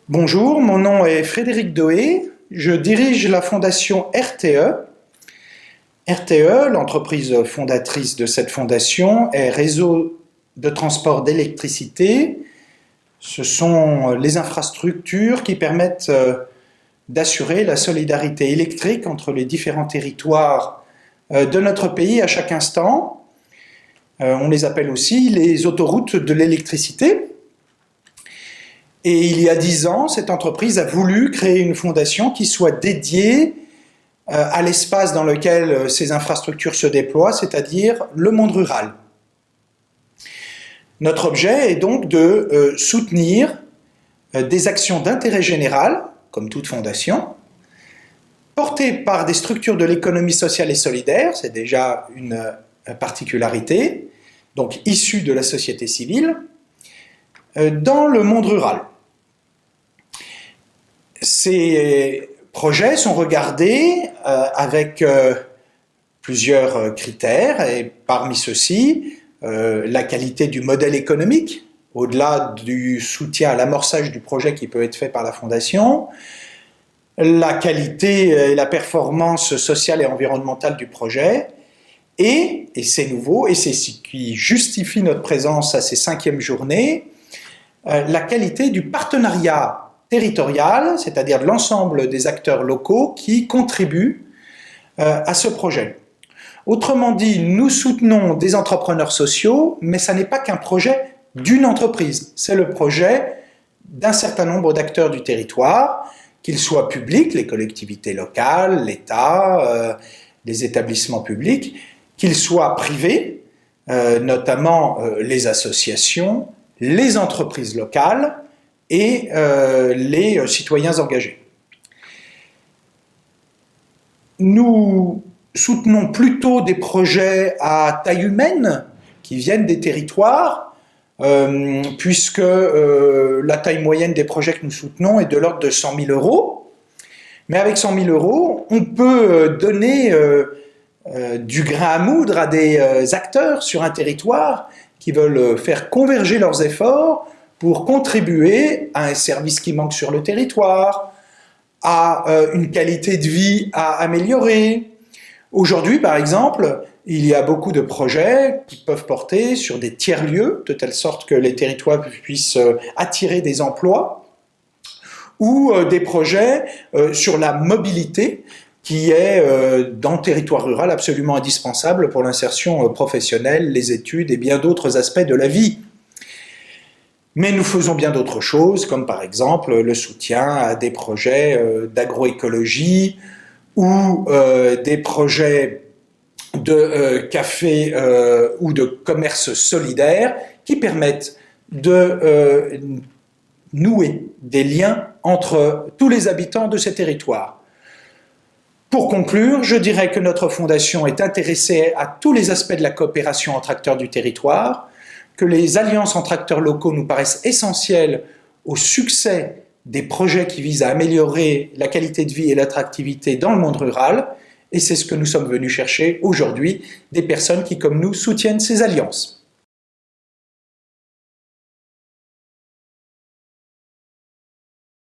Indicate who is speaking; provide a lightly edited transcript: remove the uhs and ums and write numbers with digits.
Speaker 1: Bonjour, mon nom est Frédéric Doé, je dirige la fondation RTE. RTE, l'entreprise fondatrice de cette fondation, est Réseau de transport d'électricité. Ce sont les infrastructures qui permettent d'assurer la solidarité électrique entre les différents territoires de notre pays à chaque instant. On les appelle aussi les autoroutes de l'électricité. Et il y a 10 ans, cette entreprise a voulu créer une fondation qui soit dédiée à l'espace dans lequel ces infrastructures se déploient, c'est-à-dire le monde rural. Notre objet est donc de soutenir des actions d'intérêt général, comme toute fondation, portées par des structures de l'économie sociale et solidaire, c'est déjà une particularité, donc issues de la société civile, dans le monde rural. Ces projets sont regardés avec plusieurs critères, et parmi ceux-ci, la qualité du modèle économique, au-delà du soutien à l'amorçage du projet qui peut être fait par la Fondation, la qualité et la performance sociale et environnementale du projet, et c'est nouveau, et c'est ce qui justifie notre présence à ces 5e journées, la qualité du partenariat territorial, c'est-à-dire de l'ensemble des acteurs locaux qui contribuent à ce projet. Autrement dit, nous soutenons des entrepreneurs sociaux, mais ça n'est pas qu'un projet d'une entreprise, c'est le projet d'un certain nombre d'acteurs du territoire, qu'ils soient publics, les collectivités locales, l'État, les établissements publics, qu'ils soient privés, notamment les associations, les entreprises locales, et les citoyens engagés. Nous soutenons plutôt des projets à taille humaine qui viennent des territoires, puisque la taille moyenne des projets que nous soutenons est de l'ordre de 100 000 €. Mais avec 100 000 €, on peut donner du grain à moudre à des acteurs sur un territoire qui veulent faire converger leurs efforts pour contribuer à un service qui manque sur le territoire, à une qualité de vie à améliorer. Aujourd'hui, par exemple, il y a beaucoup de projets qui peuvent porter sur des tiers-lieux, de telle sorte que les territoires puissent attirer des emplois, ou des projets sur la mobilité, qui est, dans le territoire rural, absolument indispensable pour l'insertion professionnelle, les études et bien d'autres aspects de la vie. Mais nous faisons bien d'autres choses, comme par exemple le soutien à des projets d'agroécologie ou des projets de café ou de commerce solidaire qui permettent de nouer des liens entre tous les habitants de ces territoires. Pour conclure, je dirais que notre fondation est intéressée à tous les aspects de la coopération entre acteurs du territoire, que les alliances entre acteurs locaux nous paraissent essentielles au succès des projets qui visent à améliorer la qualité de vie et l'attractivité dans le monde rural, et c'est ce que nous sommes venus chercher aujourd'hui, des personnes qui, comme nous, soutiennent ces alliances.